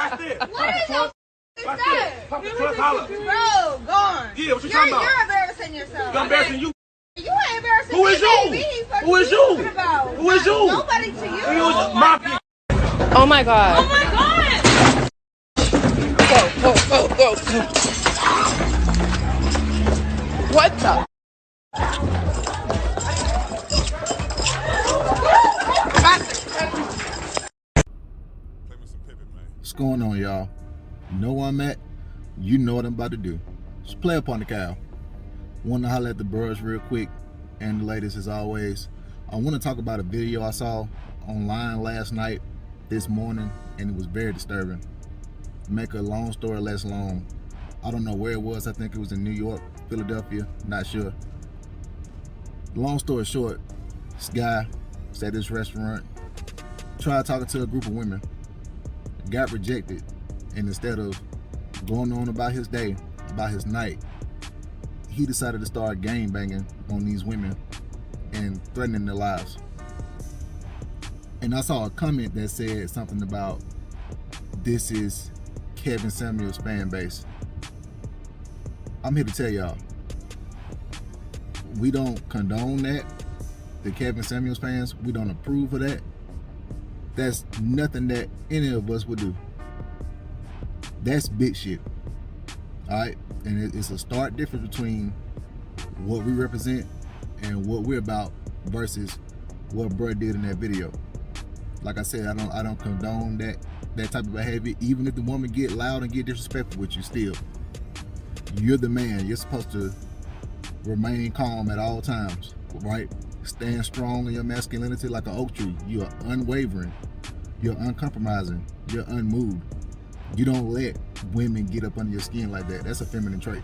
Watch this. What is your Watch say? this. Pop the trunk, holler. Bro, gone. Yeah, what you talking about? You're embarrassing yourself. I'm embarrassing you. You ain't embarrassing Who me, is you? baby. Who is you? About? Who is you? Nobody to you. You was mafia. Oh my god. Oh my God. Whoa. What the? What's going on, y'all? You know where I'm at? You know what I'm about to do. Just play up on the cow. Want to holler at the bros real quick and the ladies as always. I want to talk about a video I saw online last night, this morning, and it was very disturbing. Make a long story less long. I don't know where it was. I think it was in New York, Philadelphia, not sure. Long story short, this guy was at this restaurant, tried talking to a group of women, got rejected, and instead of going on about his day, about his night, he decided to start gang banging on these women and threatening their lives. And I saw a comment that said something about, this is Kevin Samuels fan base. I'm here to tell y'all, we don't condone that. The Kevin Samuels fans, we don't approve of that. That's nothing that any of us would do. That's big shit. Alright? And it's a stark difference between what we represent and what we're about versus what bruh did in that video. Like I said, I don't condone that type of behavior. Even if the woman get loud and get disrespectful with you, still, you're the man. You're supposed to remain calm at all times, right? Stand strong in your masculinity like an oak tree. You are unwavering. You're uncompromising. You're unmoved. You don't let women get up under your skin like that. That's a feminine trait.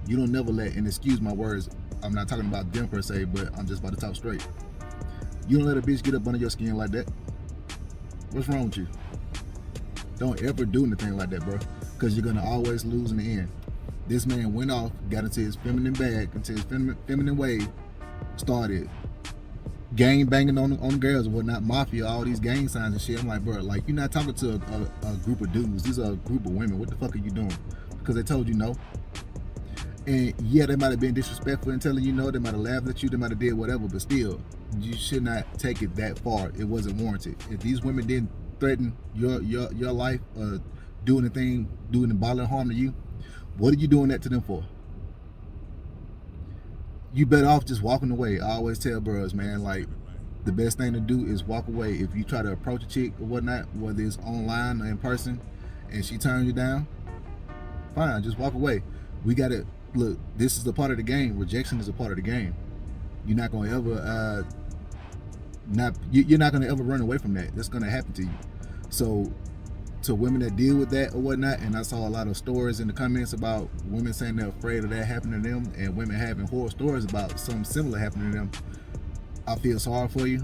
You don't never let, and excuse my words, I'm not talking about them per se, but I'm just about to talk straight. You don't let a bitch get up under your skin like that. What's wrong with you? Don't ever do anything like that, bro, because you're gonna always lose in the end. This man went off, got into his feminine bag, into his feminine way, started gang banging on girls and whatnot, mafia, all these gang signs and shit. I'm like, bro, like, you're not talking to a group of dudes. These are a group of women. What the fuck are you doing? Because they told you no. And yeah, they might have been disrespectful in telling you no. They might have laughed at you. They might have did whatever. But still, you should not take it that far. It wasn't warranted. If these women didn't threaten your life or do anything, do any bodily harm to you, what are you doing that to them for? You better off just walking away. I always tell bros, man, like, the best thing to do is walk away. If you try to approach a chick or whatnot, whether it's online or in person, and she turns you down, fine, just walk away. We gotta, look, this is a part of the game. Rejection is a part of the game. You're not gonna ever you're not gonna ever run away from that. That's gonna happen to you. So to women that deal with that or whatnot, and I saw a lot of stories in the comments about women saying they're afraid of that happening to them, and women having horror stories about something similar happening to them. I feel sorry for you.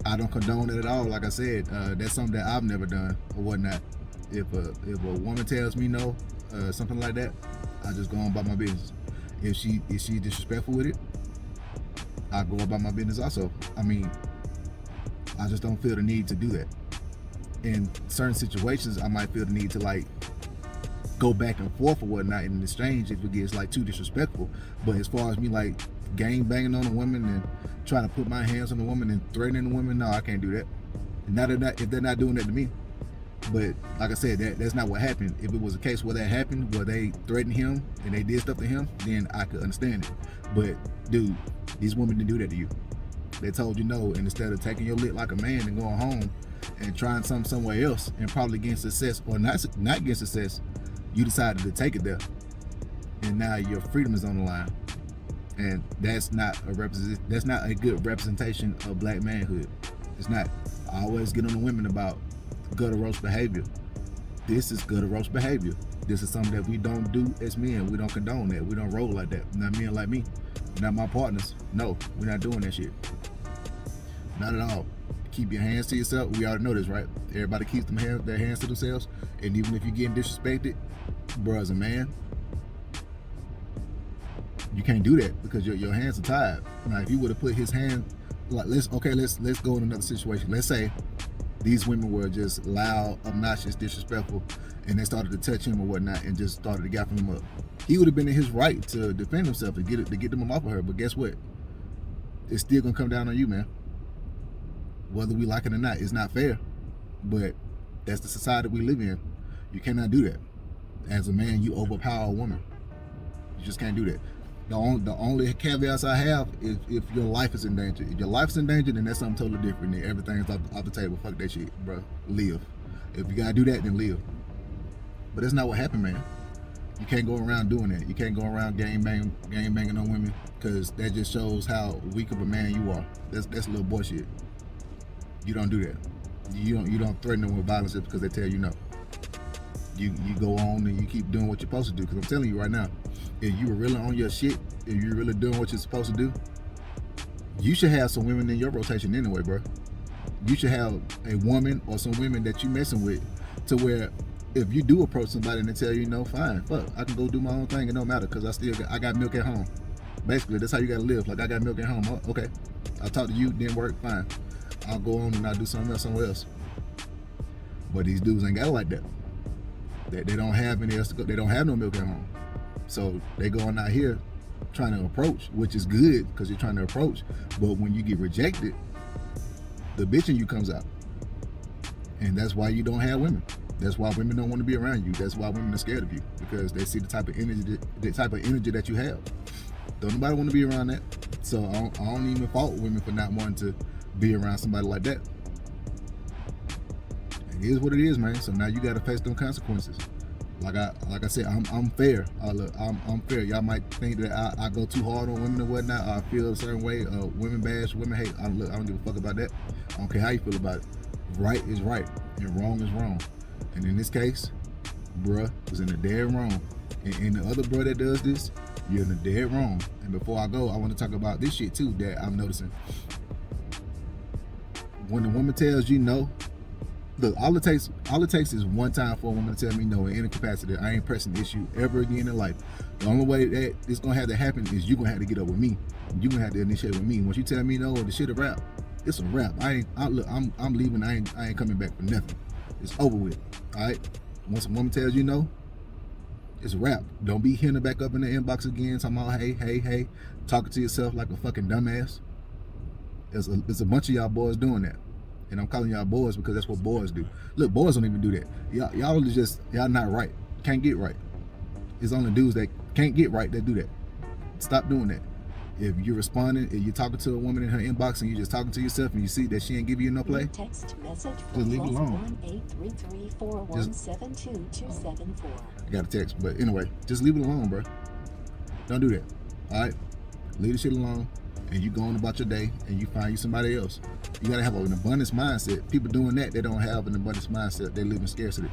I don't condone it at all. Like I said, that's something that I've never done or whatnot. If a woman tells me no, something like that, I just go on about my business. If she disrespectful with it, I go about my business also. I mean, I just don't feel the need to do that. In certain situations, I might feel the need to, like, go back and forth or whatnot in exchange if it gets, like, too disrespectful. But as far as me, like, gang banging on a woman and trying to put my hands on a woman and threatening a woman, no, I can't do that. If they're not doing that to me. But like I said, that's not what happened. If it was a case where that happened, where they threatened him and they did stuff to him, then I could understand it. But dude, these women didn't do that to you. They told you no, and instead of taking your lick like a man and going home and trying something somewhere else and probably getting success or not getting success, you decided to take it there, and now your freedom is on the line. And that's not a good representation of black manhood. It's not. I always get on the women about gutter roast behavior. This is gutter roast behavior. This is something that we don't do as men. We don't condone that. We don't roll like that. Not men like me. Not my partners. No, we're not doing that shit. Not at all. Keep your hands to yourself. We already know this, right? Everybody keeps their hands to themselves. And even if you're getting disrespected, bro, as a man, you can't do that because your hands are tied. Now, if you would have put his hand, like, let's go in another situation. Let's say These women were just loud, obnoxious, disrespectful, and they started to touch him or whatnot and just started to gaffing him up. He would have been in his right to defend himself and get them off of her, but guess what? It's still gonna come down on you, man. Whether we like it or not, it's not fair, but that's the society we live in. You cannot do that. As a man, you overpower a woman. You just can't do that. The only caveats I have is if your life is in danger. If your life's in danger, then that's something totally different. Then everything's off the table. Fuck that shit, bro. Live. If you gotta do that, then live. But that's not what happened, man. You can't go around doing that. You can't go around gang banging on women, because that just shows how weak of a man you are. That's a little boy shit. You don't do that. You don't threaten them with violence just because they tell you no. You go on and you keep doing what you're supposed to do. Because I'm telling you right now, if you were really on your shit, if you're really doing what you're supposed to do, you should have some women in your rotation anyway, bro. You should have a woman or some women that you messing with, to where if you do approach somebody and they tell you no, fine, fuck, I can go do my own thing. It don't matter, because I got milk at home. Basically, that's how you gotta live. Like, I got milk at home. Oh, okay, I talked to you, didn't work, fine. I'll go on and I'll do something else somewhere else. But these dudes ain't got it like that. They don't have any else to go. They don't have no milk at home. So they going out here trying to approach, which is good because you're trying to approach. But when you get rejected, the bitch in you comes out. And that's why you don't have women. That's why women don't want to be around you. That's why women are scared of you, because they see the type of energy that you have. Don't nobody want to be around that. So I don't even fault women for not wanting to be around somebody like that. It is what it is, man. So now you got to face them consequences. Like I said, I'm fair. I'm fair. Y'all might think that I go too hard on women or whatnot. I feel a certain way. Women bash, women hate. I don't give a fuck about that. I don't care how you feel about it. Right is right and wrong is wrong. And in this case, bruh was in the dead wrong. And the other bruh that does this, you're in the dead wrong. And before I go, I want to talk about this shit too that I'm noticing. When the woman tells you no, look, all it takes is one time for a woman to tell me no in any capacity. I ain't pressing the issue ever again in life. The only way that it's gonna have to happen is you gonna have to get up with me. You gonna have to initiate with me. Once you tell me no, the shit a wrap. It's a wrap. I'm leaving. I ain't coming back for nothing. It's over with. All right. Once a woman tells you no, it's a wrap. Don't be hitting her back up in the inbox again, talking about hey, talking to yourself like a fucking dumbass. There's a bunch of y'all boys doing that. And I'm calling y'all boys because that's what boys do. Look, boys don't even do that. Y'all not right. Can't get right. It's only dudes that can't get right that do that. Stop doing that. If you're responding, if you're talking to a woman in her inbox and you're just talking to yourself and you see that she ain't give you no play, text message just leave it alone. 1-833-417-2274. I got a text, but anyway, just leave it alone, bro. Don't do that. All right, leave the shit alone, and you go on about your day and you find you somebody else. You gotta have an abundance mindset. People doing that, they don't have an abundance mindset. They live in scarcity.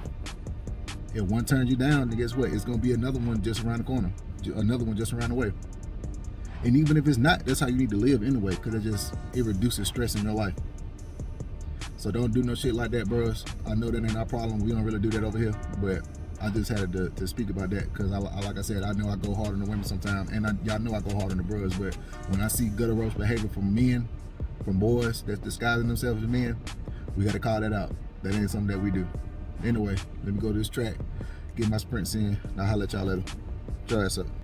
If one turns you down, then guess what? It's gonna be another one just around the corner, another one just around the way. And even if it's not, that's how you need to live anyway, because it reduces stress in your life. So don't do no shit like that, bros. I know that ain't our problem. We don't really do that over here, but I just had to speak about that because, like I said, I know I go hard on the women sometimes, and y'all know I go hard on the bros. But when I see gutter roast behavior from men, from boys that's disguising themselves as men, we got to call that out. That ain't something that we do. Anyway, let me go to this track, get my sprints in, and I'll holler at y'all later. Your ass up.